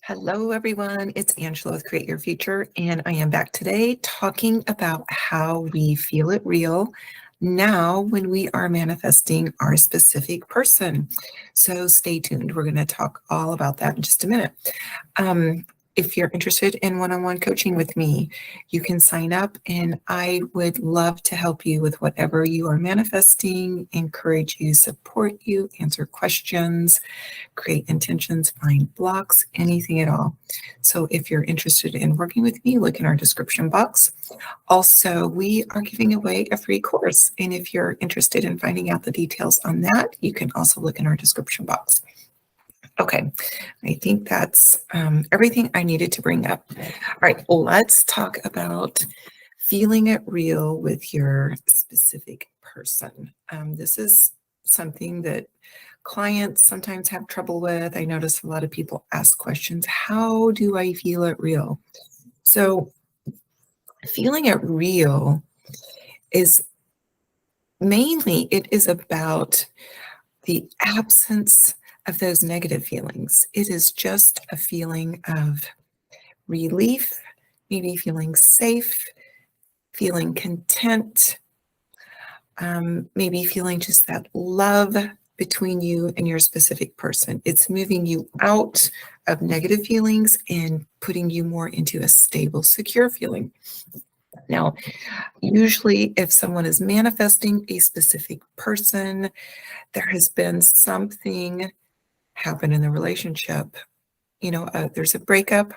Hello, everyone. It's Angela with Create Your Future, and I am back today talking about how we feel it real now when we are manifesting our specific person. So stay tuned. We're going to talk all about that in just a minute. If you're interested in one-on-one coaching with me, you can sign up, and I would love to help you with whatever you are manifesting, encourage you, support you, answer questions, create intentions, find blocks, anything at all. So if you're interested in working with me, look in our description box. Also, we are giving away a free course. And if you're interested in finding out the details on that, you can also look in our description box. Okay, I think that's everything I needed to bring up. All right, let's talk about feeling it real with your specific person. This is something that clients sometimes have trouble with. I notice a lot of people ask questions, how do I feel it real? So feeling it real is mainly, it is about the absence of those negative feelings. It is just a feeling of relief, maybe feeling safe, feeling content, maybe feeling just that love between you and your specific person. It's moving you out of negative feelings and putting you more into a stable, secure feeling. Now, usually if someone is manifesting a specific person, there has been something happen in the relationship. There's a breakup,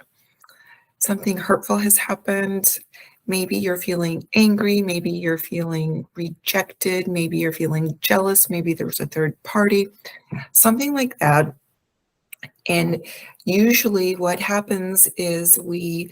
something hurtful has happened. Maybe you're feeling angry, maybe you're feeling rejected, maybe you're feeling jealous, maybe there's a third party, something like that. And usually what happens is we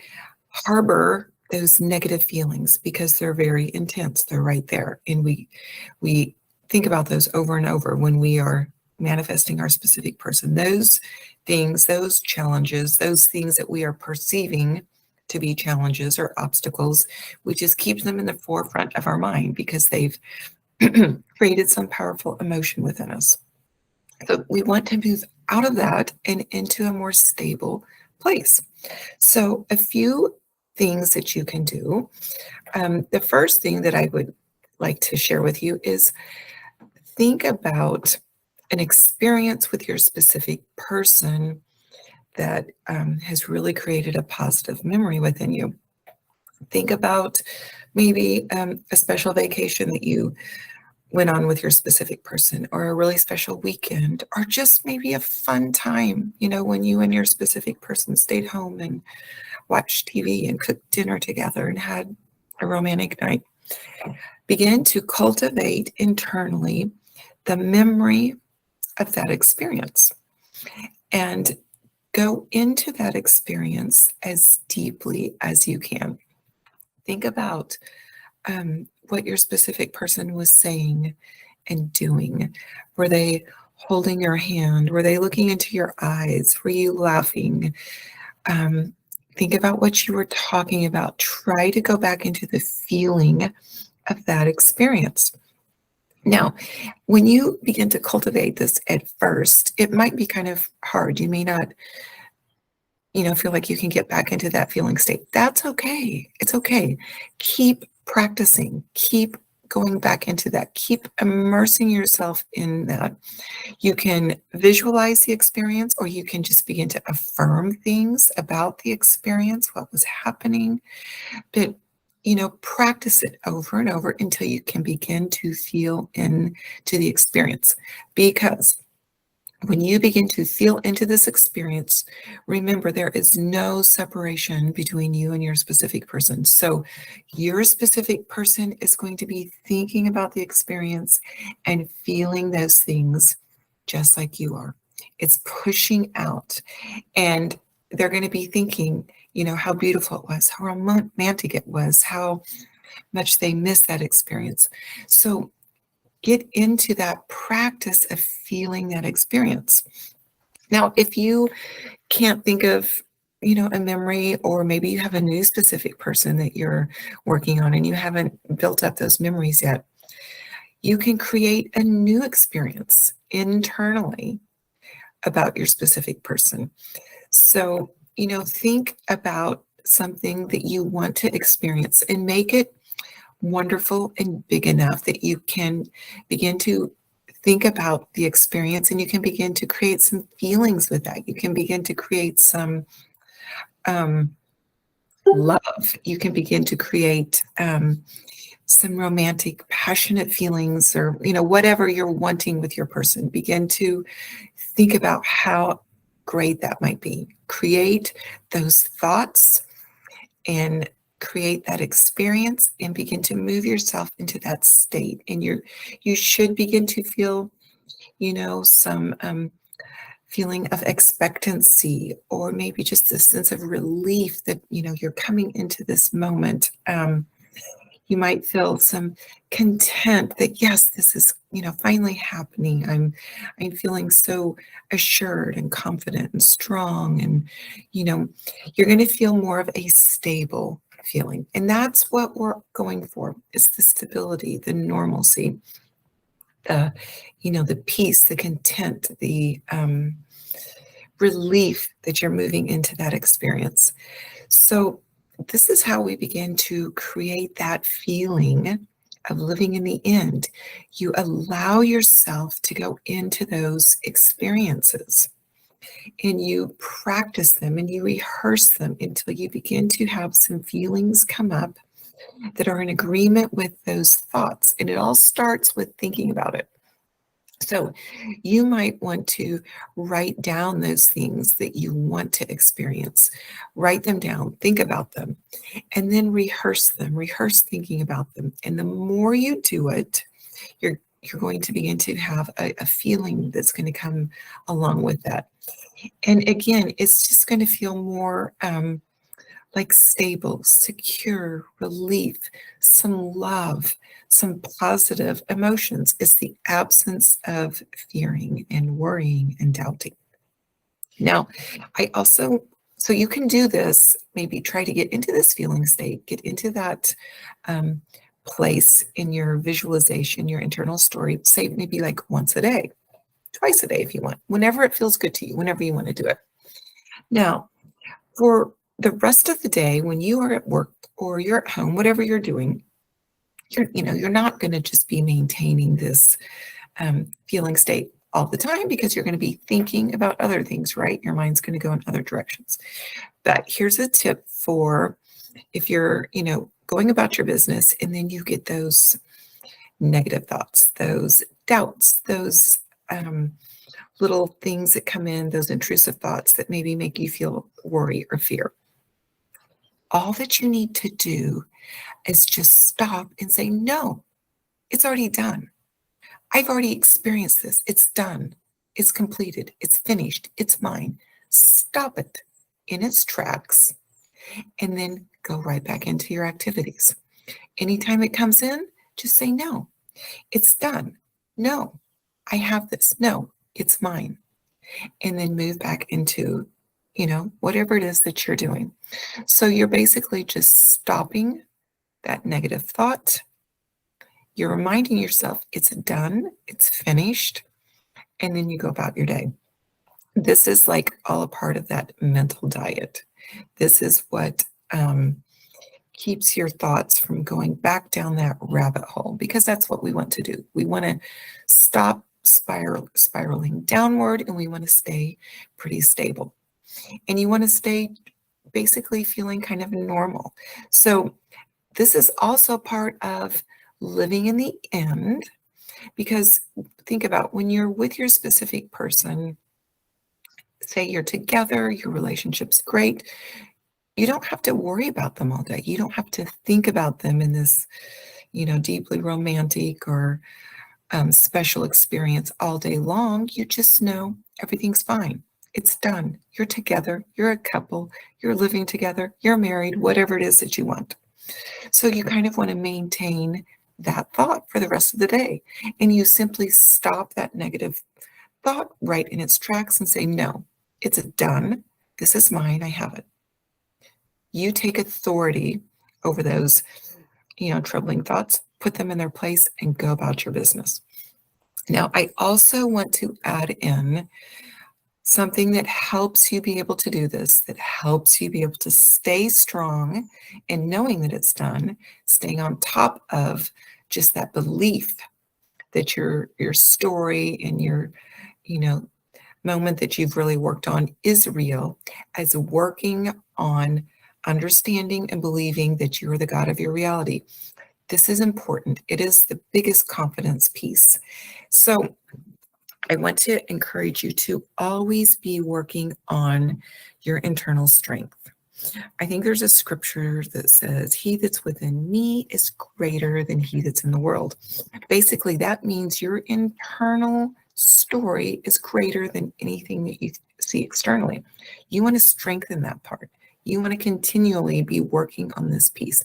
harbor those negative feelings because they're very intense. They're right there. And we think about those over and over when we are manifesting our specific person. Those things, those challenges, those things that we are perceiving to be challenges or obstacles, we just keep them in the forefront of our mind because they've created some powerful emotion within us. So we want to move out of that and into a more stable place. So a few things that you can do. The first thing that I would like to share with you is think about an experience with your specific person that has really created a positive memory within you. Think about maybe a special vacation that you went on with your specific person, or a really special weekend, or just maybe a fun time, when you and your specific person stayed home and watched TV and cooked dinner together and had a romantic night. Begin to cultivate internally the memory of that experience and go into that experience as deeply as you can. Think about what your specific person was saying and doing. Were they holding your hand? Were they looking into your eyes? Were you laughing? Think about what you were talking about. Try to go back into the feeling of that experience. Now, when you begin to cultivate this at first, it might be kind of hard. You may not, feel like you can get back into that feeling state. That's okay. It's okay. Keep practicing. Keep going back into that. Keep immersing yourself in that. You can visualize the experience, or you can just begin to affirm things about the experience, what was happening. But practice it over and over until you can begin to feel into the experience. Because when you begin to feel into this experience, remember there is no separation between you and your specific person. So your specific person is going to be thinking about the experience and feeling those things just like you are. It's pushing out, and they're going to be thinking, how beautiful it was, how romantic it was, how much they miss that experience. So get into that practice of feeling that experience. Now, if you can't think of, a memory, or maybe you have a new specific person that you're working on and you haven't built up those memories yet, you can create a new experience internally about your specific person. So think about something that you want to experience and make it wonderful and big enough that you can begin to think about the experience, and you can begin to create some feelings with that. You can begin to create some love. You can begin to create some romantic, passionate feelings, or whatever you're wanting with your person. Begin to think about how great that might be. Create those thoughts and create that experience, and begin to move yourself into that state. And you should begin to feel, some feeling of expectancy, or maybe just a sense of relief that you're coming into this moment. You might feel some content that, yes, this is finally happening. I'm feeling so assured and confident and strong, and you're going to feel more of a stable feeling. And that's what we're going for, is the stability, the normalcy, the peace, the content, the relief that you're moving into that experience. So this is how we begin to create that feeling of living in the end. You allow yourself to go into those experiences, and you practice them and you rehearse them until you begin to have some feelings come up that are in agreement with those thoughts. And it all starts with thinking about it. So you might want to write down those things that you want to experience. Write them down, think about them, and then rehearse them, rehearse thinking about them. And the more you do it, you're going to begin to have a feeling that's going to come along with that. And again, it's just going to feel more like stable, secure, relief, some love, some positive emotions. It's the absence of fearing and worrying and doubting. Now, so you can do this, maybe try to get into this feeling state, get into that place in your visualization, your internal story, say maybe like once a day, twice a day if you want, whenever it feels good to you, whenever you want to do it. Now, for the rest of the day, when you are at work or you're at home, whatever you're doing, you're not going to just be maintaining this feeling state all the time, because you're going to be thinking about other things, right? Your mind's going to go in other directions. But here's a tip for if you're, going about your business and then you get those negative thoughts, those doubts, those little things that come in, those intrusive thoughts that maybe make you feel worry or fear. All that you need to do is just stop and say, no, it's already done. I've already experienced this. It's done. It's completed. It's finished. It's mine. Stop it in its tracks, and then go right back into your activities. Anytime it comes in, just say, no, it's done. No, I have this. No, it's mine. And then move back into, whatever it is that you're doing. So you're basically just stopping that negative thought. You're reminding yourself it's done, it's finished, and then you go about your day. This is like all a part of that mental diet. This is what keeps your thoughts from going back down that rabbit hole, because that's what we want to do. We want to stop spiraling downward, and we want to stay pretty stable. And you want to stay basically feeling kind of normal. So this is also part of living in the end, because think about when you're with your specific person, say you're together, your relationship's great, you don't have to worry about them all day. You don't have to think about them in this, deeply romantic or special experience all day long. You just know everything's fine. It's done. You're together. You're a couple. You're living together. You're married, whatever it is that you want. So you kind of want to maintain that thought for the rest of the day. And you simply stop that negative thought right in its tracks and say, no, it's done. This is mine. I have it. You take authority over those, troubling thoughts, put them in their place, and go about your business. Now, I also want to add in something that helps you be able to do this, that helps you be able to stay strong and knowing that it's done, staying on top of just that belief that your story and your, you know, moment that you've really worked on is real, as working on understanding and believing that you're the God of your reality. This is important. It is the biggest confidence piece. So I want to encourage you to always be working on your internal strength. I think there's a scripture that says, "He that's within me is greater than he that's in the world." Basically, that means your internal story is greater than anything that you see externally. You want to strengthen that part. You want to continually be working on this piece.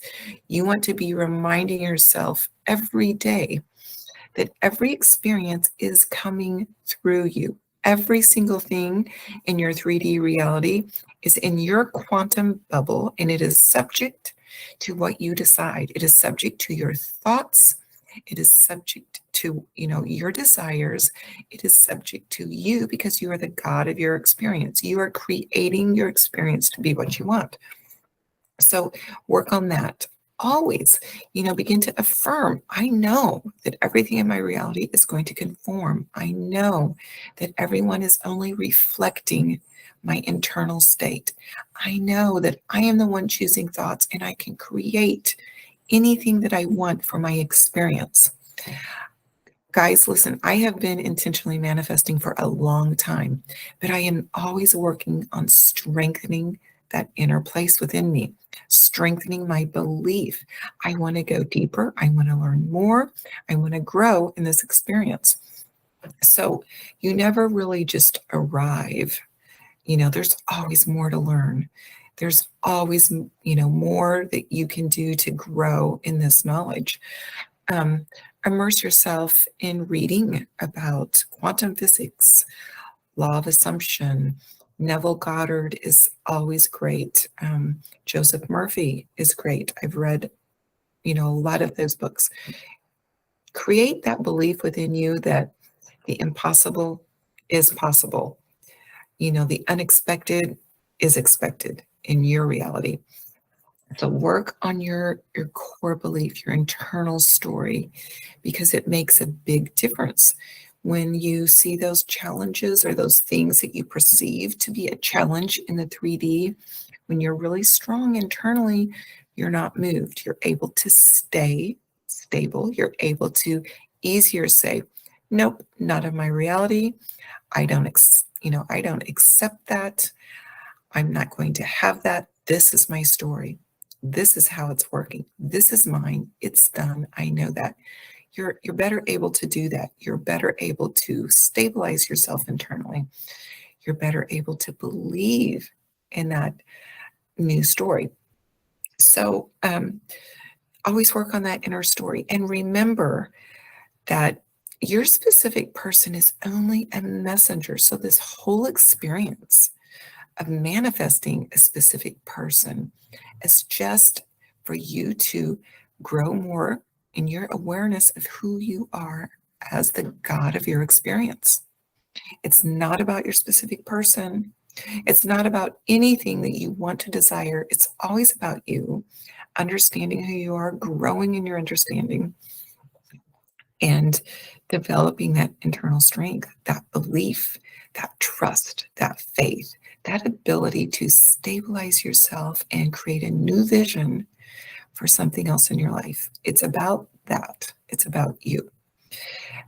You want to be reminding yourself every day that every experience is coming through you. Every single thing in your 3D reality is in your quantum bubble, and it is subject to what you decide. It is subject to your thoughts. It is subject to, your desires. It is subject to you, because you are the God of your experience. You are creating your experience to be what you want. So work on that. Always, begin to affirm, I know that everything in my reality is going to conform. I know that everyone is only reflecting my internal state. I know that I am the one choosing thoughts, and I can create anything that I want for my experience. Guys, listen, I have been intentionally manifesting for a long time, but I am always working on strengthening that inner place within me, strengthening my belief. I want to go deeper. I want to learn more. I want to grow in this experience. So you never really just arrive. There's always more to learn. There's always, more that you can do to grow in this knowledge. Immerse yourself in reading about quantum physics, law of assumption. Neville Goddard is always great. Joseph Murphy is great. I've read, a lot of those books. Create that belief within you that the impossible is possible. The unexpected is expected in your reality. So work on your core belief, your internal story, because it makes a big difference. When you see those challenges or those things that you perceive to be a challenge in the 3D, when you're really strong internally, you're not moved. You're able to stay stable. You're able to easier say, nope, not in my reality. I don't accept that. I'm not going to have that. This is my story. This is how it's working. This is mine. It's done. I know that. You're better able to do that. You're better able to stabilize yourself internally. You're better able to believe in that new story. So always work on that inner story. And remember that your specific person is only a messenger. So this whole experience of manifesting a specific person is just for you to grow more in your awareness of who you are as the God of your experience. It's not about your specific person. It's not about anything that you want to desire. It's always about you understanding who you are, growing in your understanding, and developing that internal strength, that belief, that trust, that faith, that ability to stabilize yourself and create a new vision for something else in your life. It's about that. It's about you.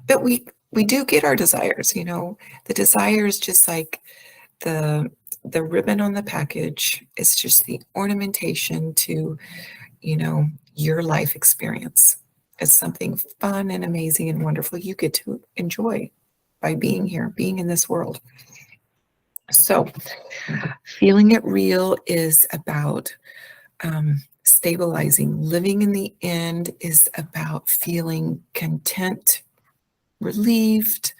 But we do get our desires, the desires, just like the ribbon on the package, is just the ornamentation to, your life experience. It's something fun and amazing and wonderful you get to enjoy by being here, being in this world. So feeling it real is about stabilizing. Living in the end is about feeling content, relieved.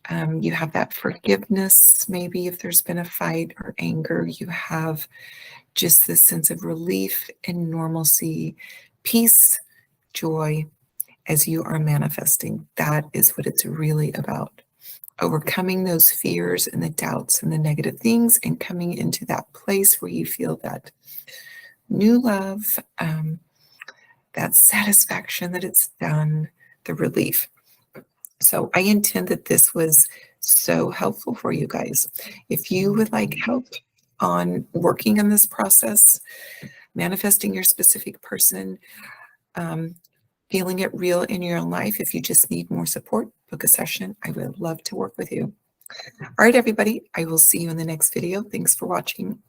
You have that forgiveness. Maybe if there's been a fight or anger, you have just this sense of relief and normalcy, peace, joy as you are manifesting. That is what it's really about. overcoming those fears and the doubts and the negative things and coming into that place where you feel that new love, that satisfaction that it's done, the relief. So I intend that this was so helpful for you guys. If you would like help on working on this process, manifesting your specific person, feeling it real in your own life, if you just need more support, book a session. I would love to work with you. All right, everybody, I will see you in the next video. Thanks for watching.